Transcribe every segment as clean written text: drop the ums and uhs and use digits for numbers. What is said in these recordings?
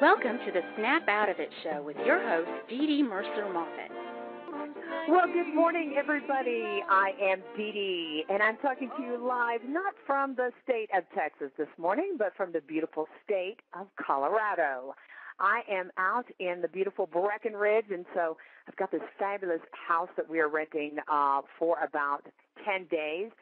Welcome to the Snap Out of It Show with your host, DeDe Mercer Moffett. Well, good morning, everybody. I am DeDe, and I'm talking to you live not from the state of Texas this morning, but from the beautiful state of Colorado. I am out in the beautiful Breckenridge, and so I've got this fabulous house that we are renting for about 10 days.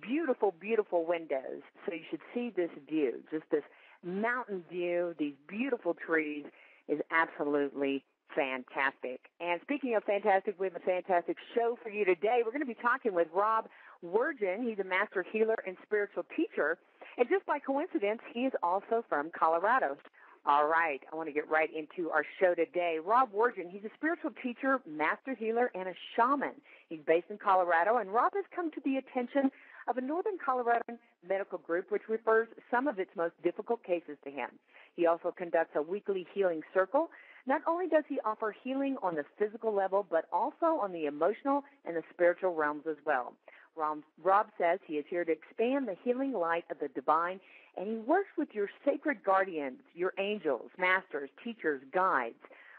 Beautiful, beautiful windows. So you should see this view, just this mountain view, these beautiful trees is absolutely fantastic. And speaking of fantastic, we have a fantastic show for you today. We're going to be talking with Rob Wergin. He's a master healer and spiritual teacher. And just by coincidence, he is also from Colorado. All right, I want to get right into our show today. Rob Wergin, he's a spiritual teacher, master healer, and a shaman. He's based in Colorado, and Rob has come to the attention of a Northern Colorado medical group which refers some of its most difficult cases to him. He also conducts a weekly healing circle. Not only does he offer healing on the physical level, but also on the emotional and the spiritual realms as well. Rob says he is here to expand the healing light of the divine, and he works with your sacred guardians, your angels, masters, teachers, guides,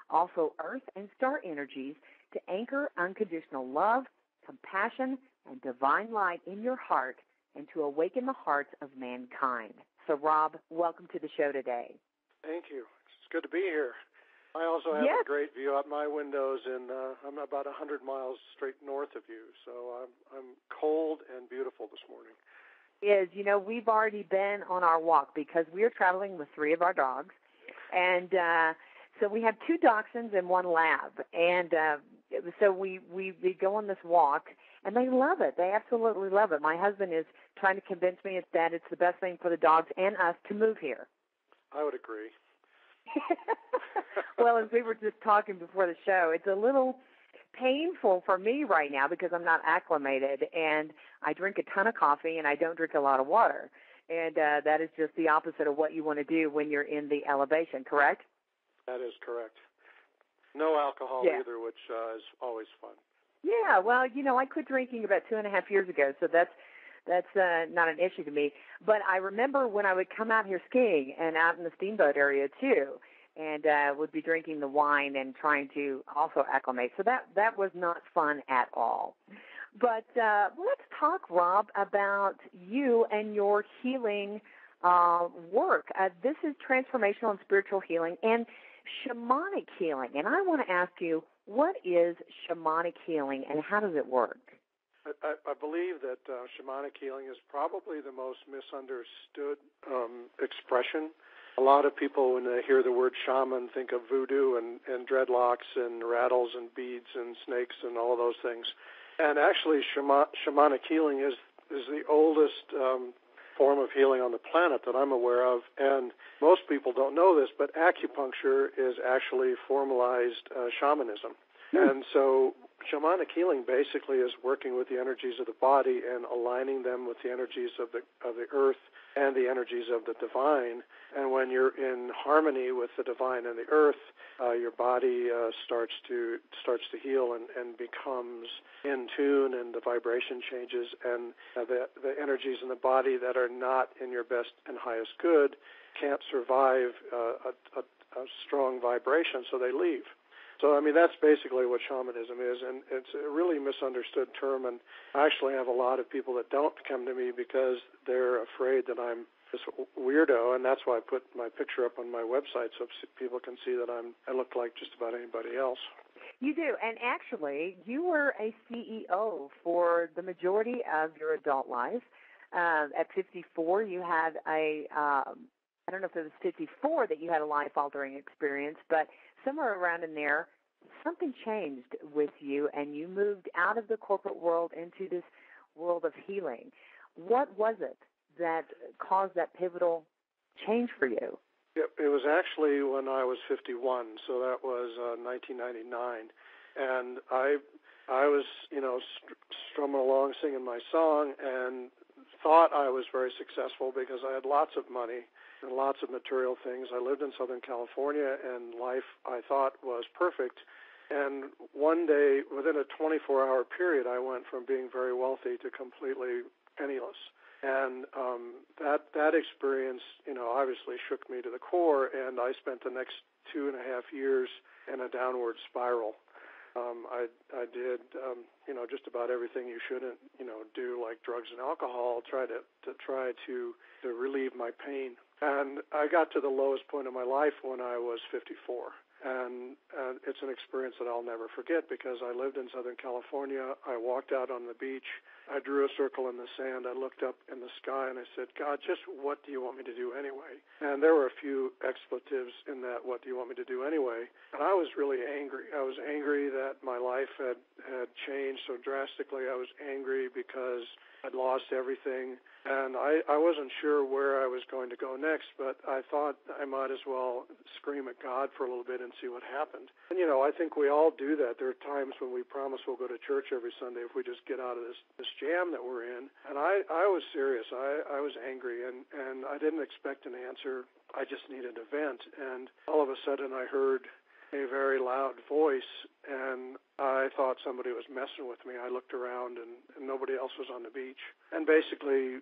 also earth and star energies to anchor unconditional love, compassion, and divine light in your heart and to awaken the hearts of mankind. So, Rob, welcome to the show today. Thank you. It's good to be here. I also have a great view out my windows, and I'm about 100 miles straight north of you, so I'm cold and beautiful this morning. We've already been on our walk because we are traveling with 3 of our dogs, and so we have 2 dachshunds and 1 lab, and so we go on this walk, and they love it. They absolutely love it. My husband is trying to convince me that it's the best thing for the dogs and us to move here. I would agree. Well, as we were just talking before the show, it's a little painful for me right now because I'm not acclimated, and I drink a ton of coffee, and I don't drink a lot of water. And that is just the opposite of what you want to do when you're in the elevation, correct? That is correct. No alcohol either, which is always fun. Yeah, well, I quit drinking about 2.5 years ago, so that's not an issue to me. But I remember when I would come out here skiing and out in the steamboat area too, and would be drinking the wine and trying to also acclimate. So that was not fun at all. But let's talk, Rob, about you and your healing work. This is transformational and spiritual healing and shamanic healing. And I want to ask you, what is shamanic healing and how does it work? I believe that shamanic healing is probably the most misunderstood expression. A lot of people, when they hear the word shaman, think of voodoo and dreadlocks and rattles and beads and snakes and all of those things. And actually, shamanic healing is the oldest form of healing on the planet that I'm aware of. And most people don't know this, but acupuncture is actually formalized shamanism. And so shamanic healing basically is working with the energies of the body and aligning them with the energies of the earth and the energies of the divine. And when you're in harmony with the divine and the earth, your body starts to heal and becomes in tune, and the vibration changes, and the energies in the body that are not in your best and highest good can't survive a strong vibration, so they leave. So, that's basically what shamanism is, and it's a really misunderstood term, and I actually have a lot of people that don't come to me because they're afraid that I'm this weirdo, and that's why I put my picture up on my website so people can see that I look like just about anybody else. You do, and actually, you were a CEO for the majority of your adult life. At 54, you had I don't know if it was 54 that you had a life-altering experience, but somewhere around in there, something changed with you, and you moved out of the corporate world into this world of healing. What was it that caused that pivotal change for you? It was actually when I was 51, so that was 1999, and I was, strumming along singing my song and thought I was very successful because I had lots of money and lots of material things. I lived in Southern California, and life, I thought, was perfect. And one day, within a 24-hour period, I went from being very wealthy to completely penniless. And that experience, obviously shook me to the core, and I spent the next 2.5 years in a downward spiral. I did, just about everything you shouldn't, do, like drugs and alcohol, try to relieve my pain. And I got to the lowest point of my life when I was 54. And it's an experience that I'll never forget because I lived in Southern California. I walked out on the beach. I drew a circle in the sand. I looked up in the sky and I said, God, just what do you want me to do anyway? And there were a few expletives in that, what do you want me to do anyway? And I was really angry. I was angry that my life had changed so drastically. I was angry because I'd lost everything. And I wasn't sure where I was going to go next, but I thought I might as well scream at God for a little bit and see what happened. And, I think we all do that. There are times when we promise we'll go to church every Sunday if we just get out of this jam that we're in. And I was serious. I was angry, and I didn't expect an answer. I just needed a vent. And all of a sudden I heard a very loud voice, and I thought somebody was messing with me. I looked around, and nobody else was on the beach. And basically,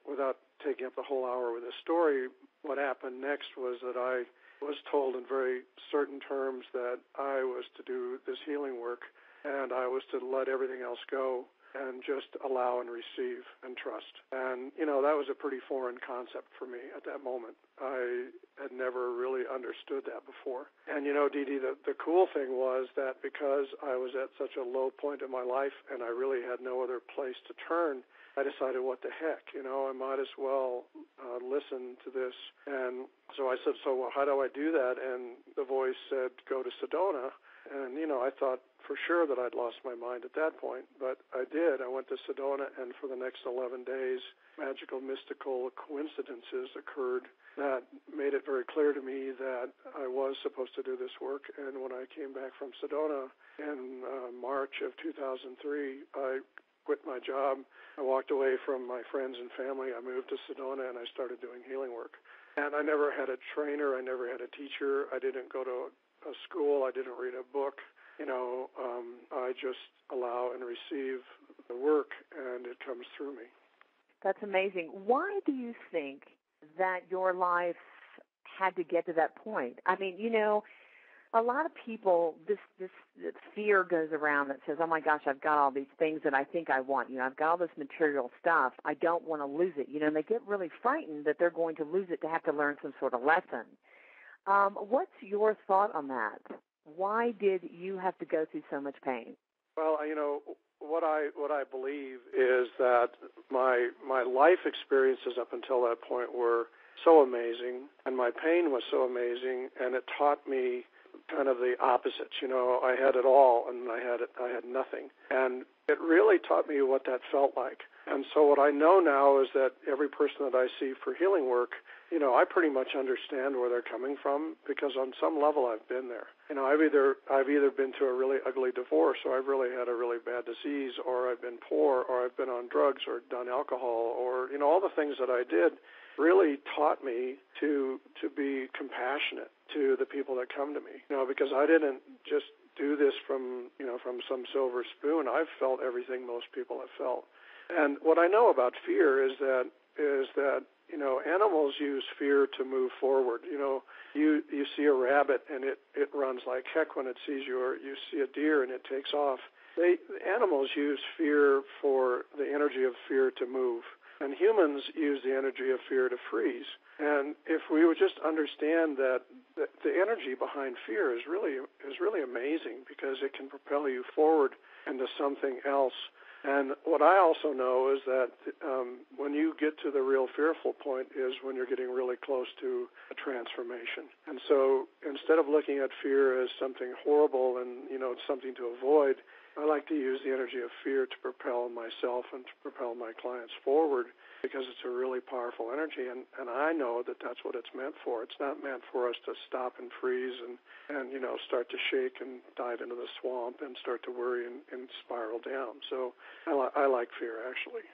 without taking up the whole hour with this story, what happened next was that I was told in very certain terms that I was to do this healing work, and I was to let everything else go and just allow and receive and trust. And, that was a pretty foreign concept for me at that moment. I had never really understood that before. And, DeDe, the cool thing was that because I was at such a low point in my life and I really had no other place to turn, I decided, what the heck, I might as well listen to this. And so I said, how do I do that? And the voice said, go to Sedona. And, I thought for sure that I'd lost my mind at that point, but I did. I went to Sedona, and for the next 11 days, magical, mystical coincidences occurred that made it very clear to me that I was supposed to do this work. And when I came back from Sedona in March of 2003, I quit my job. I walked away from my friends and family. I moved to Sedona, and I started doing healing work. And I never had a trainer. I never had a teacher. I didn't go to a school. I didn't read a book. I just allow and receive the work, and it comes through me. That's amazing. Why do you think that your life had to get to that point? I mean, a lot of people, this fear goes around that says, oh, my gosh, I've got all these things that I think I want. I've got all this material stuff. I don't want to lose it. And they get really frightened that they're going to lose it to have to learn some sort of lesson. What's your thought on that? Why did you have to go through so much pain? Well, what I believe is that my life experiences up until that point were so amazing, and my pain was so amazing, and it taught me kind of the opposites. I had it all, and I had nothing, and it really taught me what that felt like. And so what I know now is that every person that I see for healing work, I pretty much understand where they're coming from because on some level I've been there. I've either been through a really ugly divorce, or I've really had a really bad disease, or I've been poor, or I've been on drugs, or done alcohol, or all the things that I did really taught me to be compassionate to the people that come to me. Because I didn't just do this from some silver spoon. I've felt everything most people have felt. And what I know about fear is that animals use fear to move forward. You see a rabbit and it runs like heck when it sees you, or you see a deer and it takes off. Animals use fear for the energy of fear to move, and humans use the energy of fear to freeze. And if we would just understand that the energy behind fear is really amazing, because it can propel you forward into something else. And what I also know is that when you get to the real fearful point is when you're getting really close to a transformation. And so instead of looking at fear as something horrible and, something to avoid, I like to use the energy of fear to propel myself and to propel my clients forward, because it's a really powerful energy, and I know that that's what it's meant for. It's not meant for us to stop and freeze and start to shake and dive into the swamp and start to worry and spiral down. So I like fear, actually.